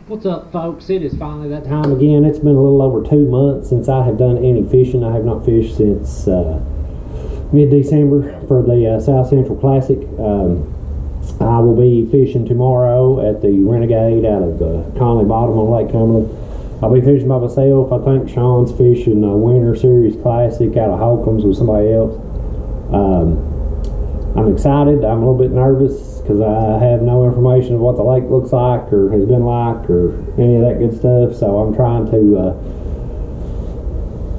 What's up, folks? It is finally that time again. It's been a little over 2 months since I have done any fishing. I have not fished since mid-December for the South Central Classic. I will be fishing tomorrow at the Renegade out of Conley Bottom on Lake Cumberland. I'll be fishing by myself. I think Sean's fishing a Winter Series Classic out of Holcomb's with somebody else. I'm excited. I'm a little bit nervous because I have no information of what the lake looks like or has been like or any of that good stuff. So I'm trying to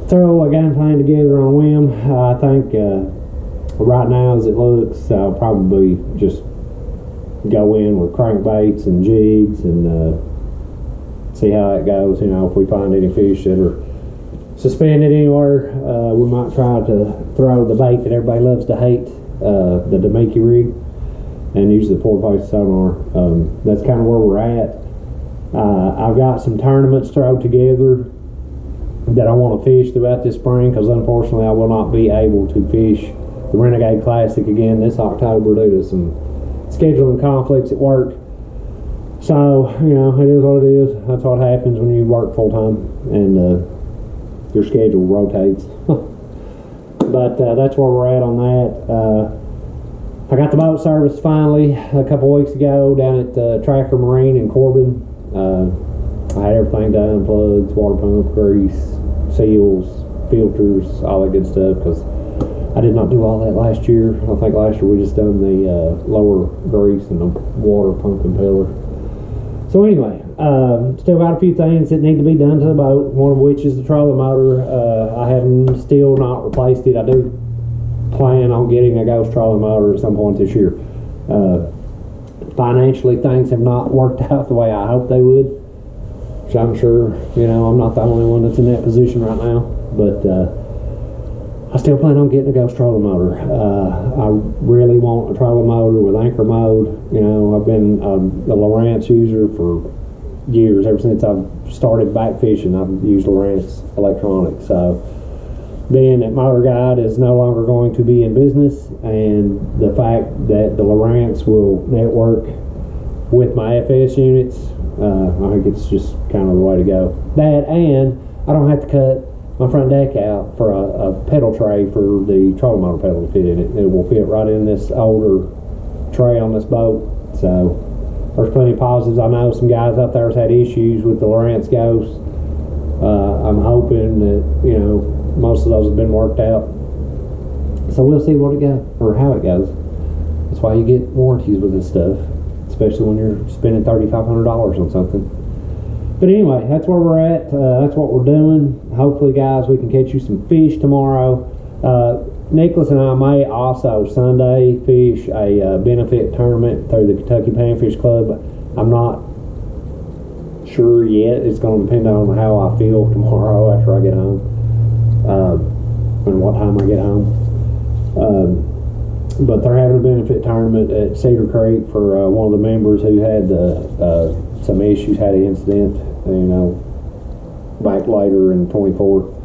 throw a game plan together on a whim. I think right now, as it looks, I'll probably just go in with crankbaits and jigs and see how that goes. You know, if we find any fish that are suspended anywhere, we might try to throw the bait that everybody loves to hate, the Demiki rig, and use the 4-face sonar. That's kind of where we're at. I've got some tournaments thrown together that I want to fish throughout this spring, because unfortunately I will not be able to fish the Renegade Classic again this October due to some scheduling conflicts at work. So, you know, it is what it is. That's what happens when you work full time and your schedule rotates. But that's where we're at on that. I got the boat serviced finally a couple weeks ago down at Tracker Marine in Corbin. I had everything done: plugs, water pump, grease, seals, filters, all that good stuff, because I did not do all that last year. I think last year we just done the lower grease and the water pump and pillar. So anyway, still got a few things that need to be done to the boat, one of which is the trolling motor. I have still not replaced it. I do plan on getting a ghost trolling motor at some point this year. Financially, things have not worked out the way I hoped they would, which I'm sure, you know, I'm not the only one that's in that position right now, but I still plan on getting a ghost trolling motor. I really want a trolling motor with anchor mode. You know, I've been a Lowrance user for years. Ever since I've started back fishing, I've used Lowrance electronics. So being that Motor Guide is no longer going to be in business, and the fact that the Lowrance will network with my FS units, I think it's just kind of the way to go. That, and I don't have to cut my front deck out for a pedal tray for the trolling motor pedal to fit in it. It will fit right in this older tray on this boat. So there's plenty of positives. I know some guys out there has had issues with the Lowrance Ghost. I'm hoping that, you know, most of those have been worked out. So we'll see what it goes, or how it goes. That's why you get warranties with this stuff, especially when you're spending $3,500 on something. But anyway, that's where we're at. That's what we're doing. Hopefully, guys, we can catch you some fish tomorrow. Nicholas and I may also Sunday fish a benefit tournament through the Kentucky Panfish Club. I'm not sure yet. It's going to depend on how I feel tomorrow after I get home, and what time I get home. But they're having a benefit tournament at Cedar Creek for one of the members who had some issues, had an incident, you know, back later in 24.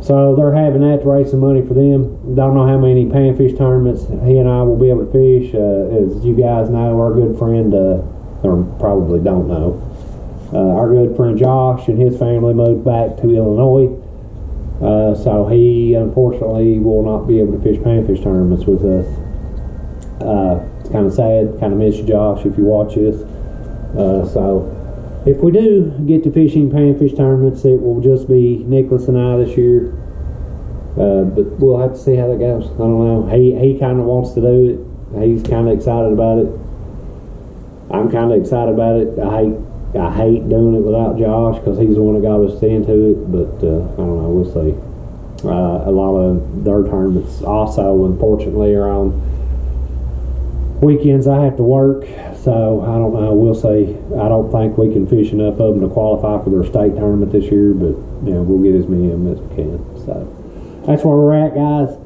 So they're having that to raise some money for them. Don't know how many panfish tournaments he and I will be able to fish. As you guys know, our good friend, or probably don't know, our good friend Josh and his family moved back to Illinois. So he unfortunately will not be able to fish panfish tournaments with us. It's kind of sad. Kind of miss you, Josh, if you watch this. So if we do get to fishing panfish tournaments, it will just be Nicholas and I this year. But we'll have to see how that goes. I don't know. He kind of wants to do it. He's kind of excited about it. I'm kind of excited about it. I hate doing it without Josh, because he's the one that got us into it, but I don't know, we'll see. A lot of their tournaments also, unfortunately, are on weekends I have to work, so I don't know, we'll see. I don't think we can fish enough of them to qualify for their state tournament this year, but you know, we'll get as many of them as we can. So that's where we're at, guys.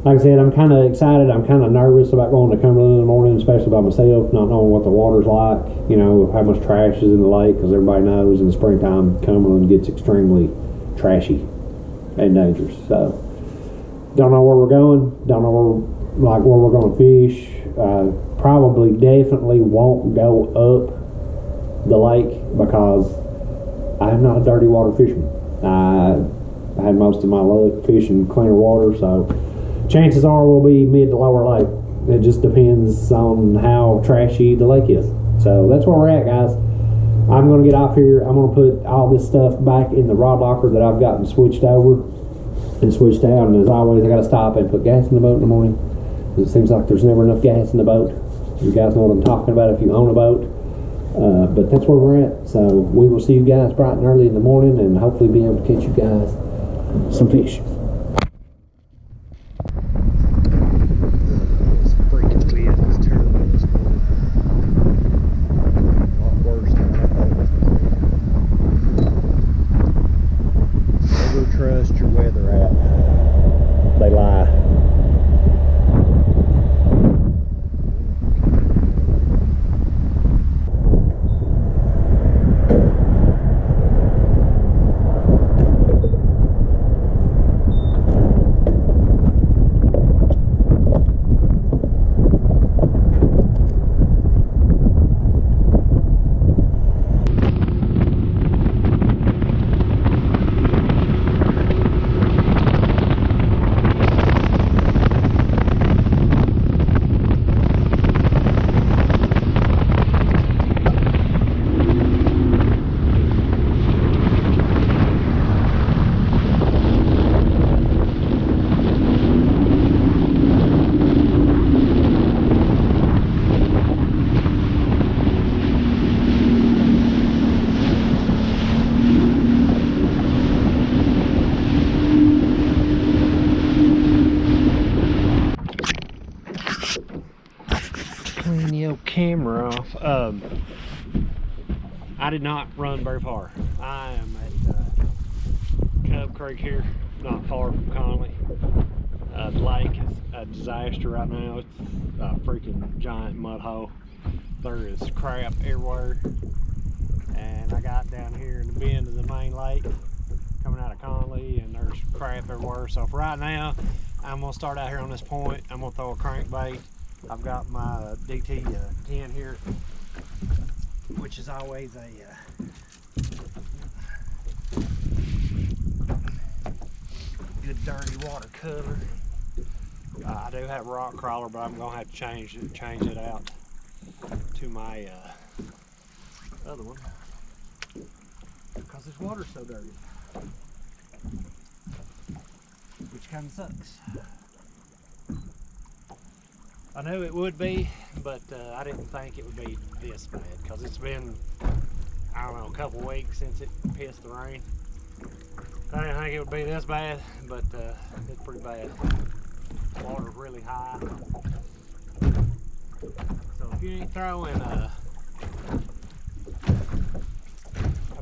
Like I said, I'm kind of excited. I'm kind of nervous about going to Cumberland in the morning, especially by myself, not knowing what the water's like, you know, how much trash is in the lake, because everybody knows in the springtime Cumberland gets extremely trashy and dangerous. So don't know where we're going, don't know where we're going to fish. Probably definitely won't go up the lake because I'm not a dirty water fisherman. I had most of my luck fishing cleaner water, so chances are we'll be mid to lower lake. It just depends on how trashy the lake is. So that's where we're at, guys. I'm going to get off here. I'm going to put all this stuff back in the rod locker that I've gotten switched over and switched out. And as always, I got to stop and put gas in the boat in the morning. It seems like there's never enough gas in the boat. You guys know what I'm talking about if you own a boat. But that's where we're at. So we will see you guys bright and early in the morning and hopefully be able to catch you guys some fish. Trust your weather app. They lie. Clean your camera off. I did not run very far. I am at Cub Creek here, not far from Conley. The lake is a disaster right now. It's a freaking giant mud hole. There is crap everywhere. And I got down here in the bend of the main lake coming out of Conley, and there's crap everywhere. So for right now, I'm gonna start out here on this point. I'm gonna throw a crankbait. I've got my DT 10 here, which is always a good dirty water cutter. I do have a rock crawler, but I'm gonna have to change it out to my other one because this water's so dirty, which kind of sucks. I knew it would be, but I didn't think it would be this bad because it's been, I don't know, a couple weeks since it pissed the rain. I didn't think it would be this bad, but it's pretty bad. Water's really high. So if you ain't throwing a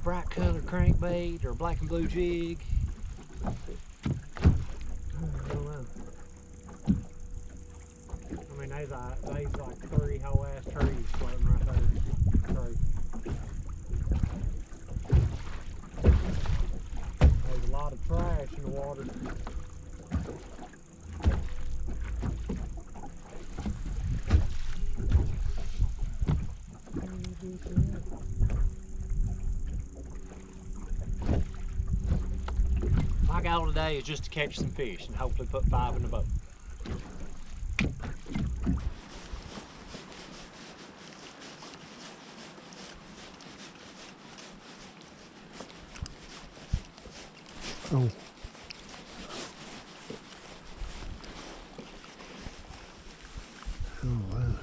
bright colored crankbait or a black and blue jig, I don't know. I mean, there's like 3 whole ass trees floating right there. There's a lot of trash in the water. My goal today is just to catch some fish and hopefully put 5 in the boat. Oh. Oh, wow.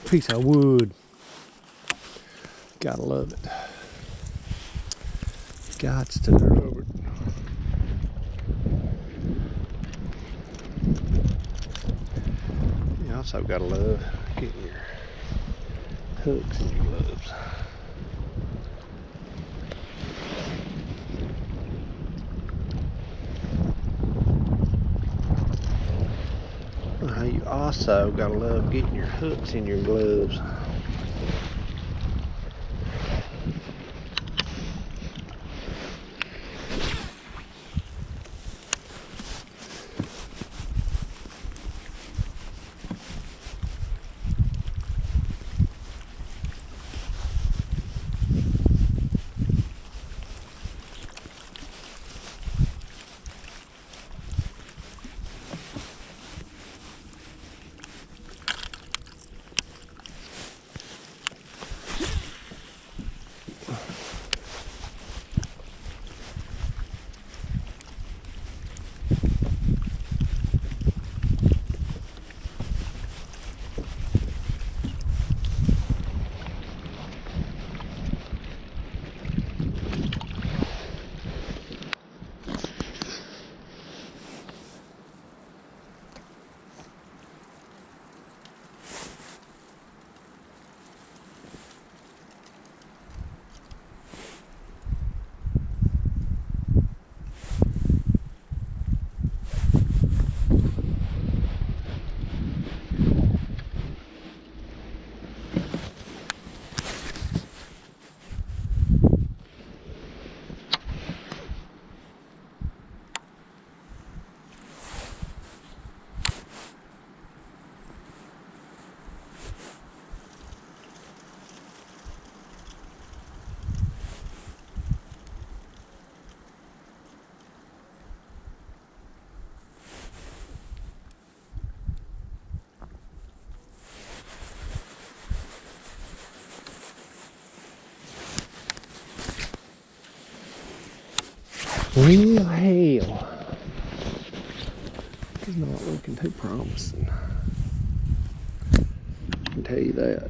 Piece of wood. Gotta love it. Gots to love it. You also gotta love getting your hooks in your gloves. You also gotta love getting your hooks in your gloves. Well, hell. It's not looking too promising. I can tell you that.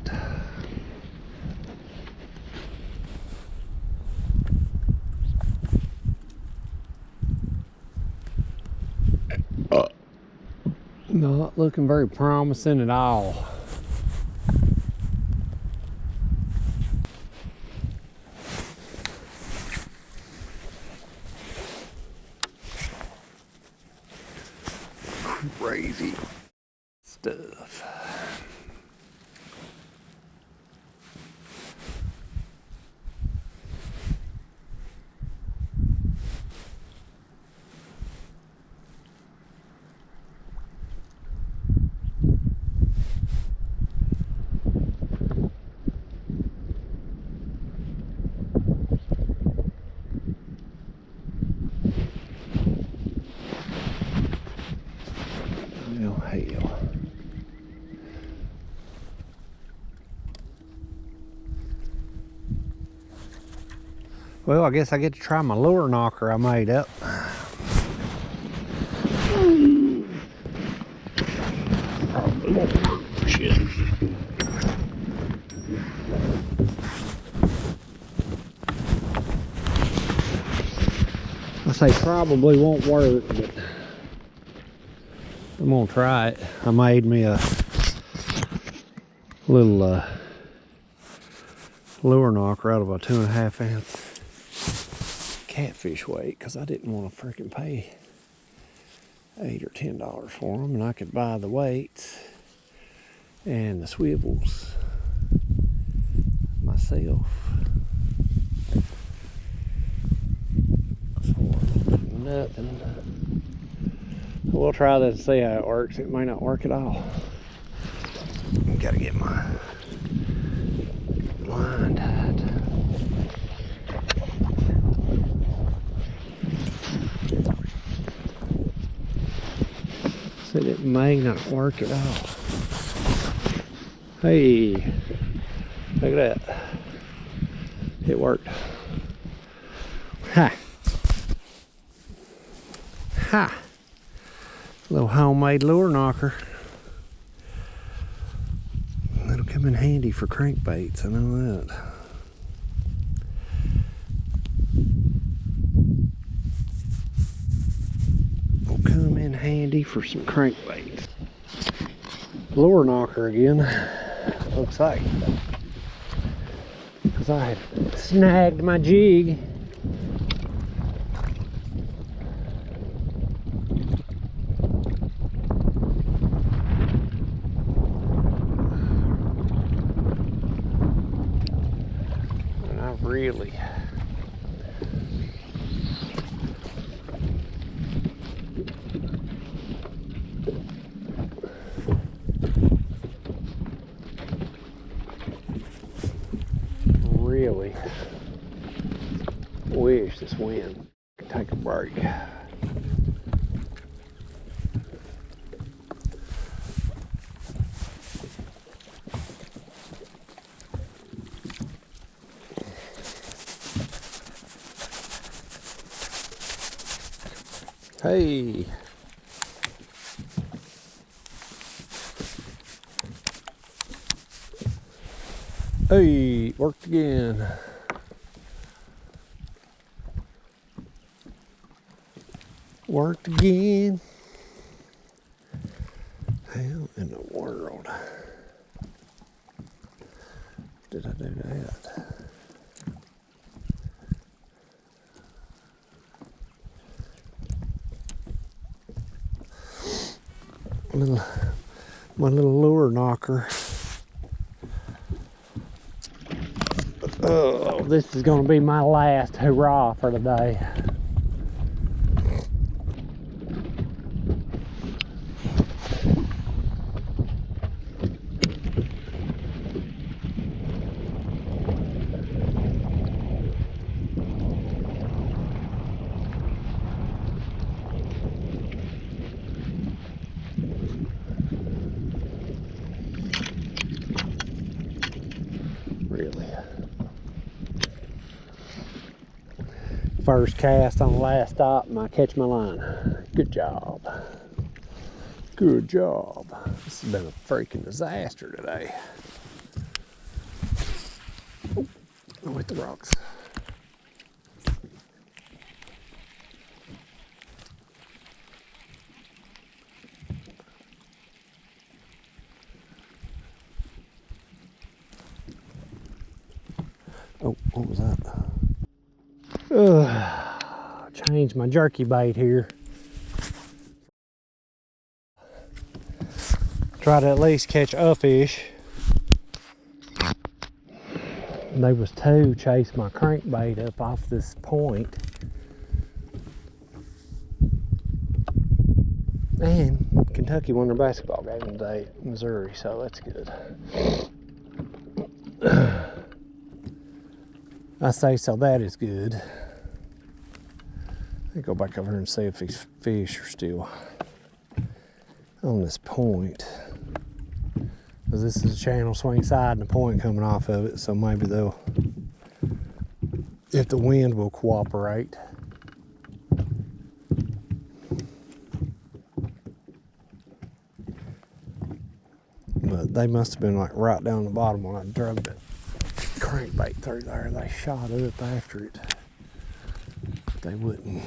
Not looking very promising at all. Crazy stuff. Oh, hell. Well, I guess I get to try my lure knocker I made up. Shit. I say probably won't work, but I'm gonna try it. I made me a little lure knocker out of a 2.5 ounce catfish weight because I didn't want to freaking pay $8 or $10 for them, and I could buy the weights and the swivels myself for nothing. We'll try this and see how it works. It may not work at all. Gotta get my line tied. Said it may not work at all. Hey, look at that. It worked. Ha! Ha! Little homemade lure knocker. That'll come in handy for crankbaits, I know that. Will come in handy for some crankbaits. Lure knocker again, looks like. Because I had snagged my jig. Really wish this wind could take a break. Hey. Hey, worked again. Worked again. How in the world did I do that? My little lure knocker. Oh, this is going to be my last hurrah for the day. first cast on the last stop and I catch my line. Good job. Good job. This has been a freaking disaster today. Oh, hit the rocks. Oh, what was that? Changed my jerky bait here. Try to at least catch a fish. And they was two chase my crankbait up off this point. And Kentucky won their basketball game today at Missouri, so that's good. I say so that is good. Let me go back over here and see if these fish are still on this point. Because this is a channel swing side and a point coming off of it, so maybe they'll, if the wind will cooperate. But they must have been like right down the bottom when I drug that crankbait through there. They shot up after it. They wouldn't.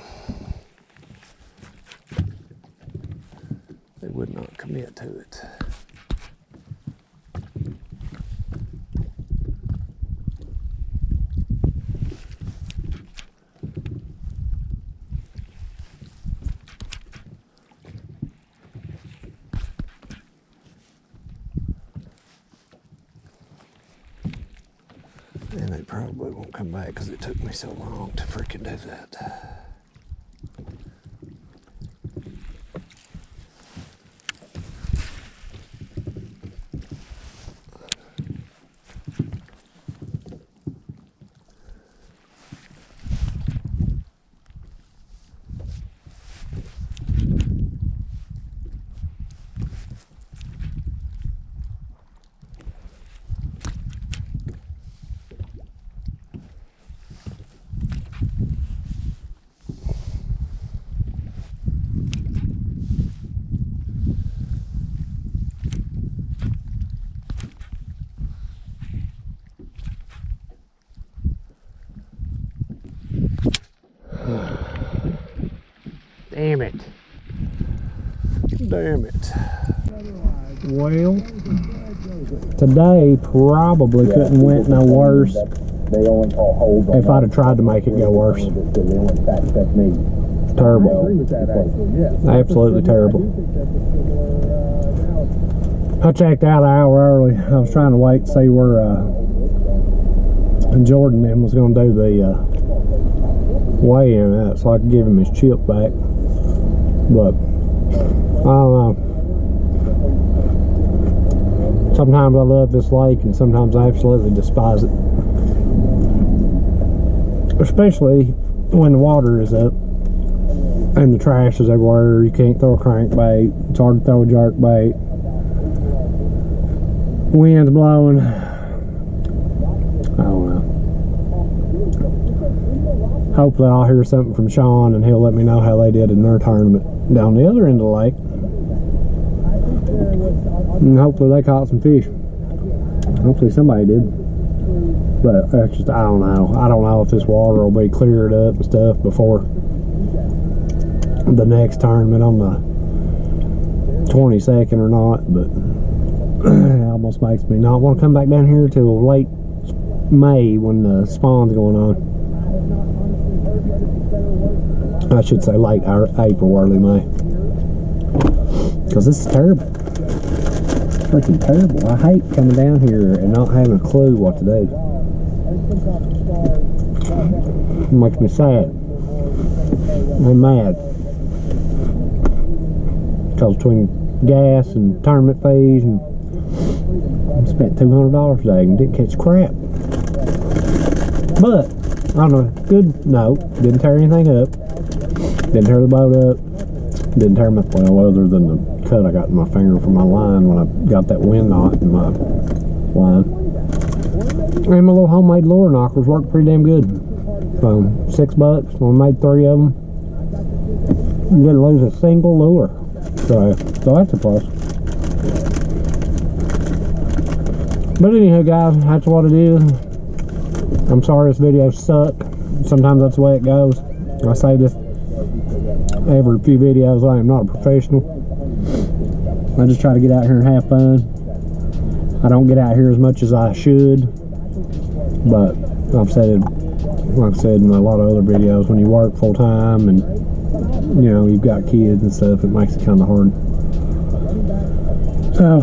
They would not commit to it. And they probably won't come back because it took me so long to freaking do that. Damn it. Damn it. Well, today probably couldn't went no worse if I'd have tried to make it go worse. Terrible. Absolutely terrible. I checked out an hour early. I was trying to wait to see where Jordan then was going to do the weigh-in at so I could give him his chip back. But I don't know. Sometimes I love this lake and sometimes I absolutely despise it. Especially when the water is up and the trash is everywhere. You can't throw a crankbait. It's hard to throw a jerkbait. Wind's blowing. I don't know. Hopefully I'll hear something from Sean and he'll let me know how they did in their tournament down the other end of the lake. And hopefully they caught some fish. Hopefully somebody did. But that's just, I don't know. I don't know if this water will be cleared up and stuff before the next tournament on the 22nd or not. But it almost makes me not want to come back down here till late May when the spawn's going on. I should say late April, early May. Because this is terrible. It's freaking terrible. I hate coming down here and not having a clue what to do. It makes me sad. I'm mad. Because between gas and tournament fees and I spent $200 today and didn't catch crap. But on a good note, didn't tear anything up. Didn't tear the boat up. Didn't tear my, well, other than the cut I got in my finger from my line when I got that wind knot in my line. And my little homemade lure knockers work pretty damn good. So $6, we made 3 of them. You didn't lose a single lure. So that's a plus. But anyhow, guys, that's what it is. I'm sorry this video suck. Sometimes that's the way it goes. I say this every few videos. I am not a professional. I just try to get out here and have fun. I don't get out here as much as I should, but I've said it, like I said in a lot of other videos, when you work full time and you know you've got kids and stuff, it makes it kind of hard. So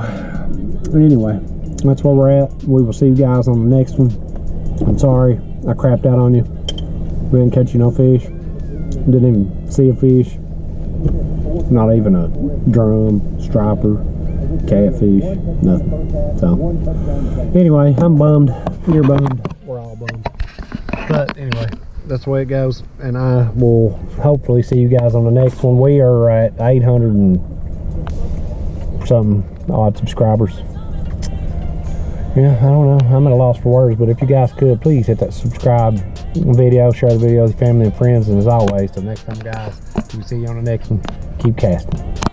anyway, that's where we're at. We will see you guys on the next one. I'm sorry I crapped out on you. We didn't catch you no fish. Didn't even see a fish. Not even a drum, striper, catfish, nothing. So anyway, I'm bummed. You're bummed. We're all bummed. But anyway, that's the way it goes. And I will hopefully see you guys on the next one. We are at 800 and something odd subscribers. Yeah, I don't know. I'm at a loss for words, but if you guys could, please hit that subscribe video, share the video with your family and friends, and as always, till next time, guys, we'll see you on the next one. Keep casting.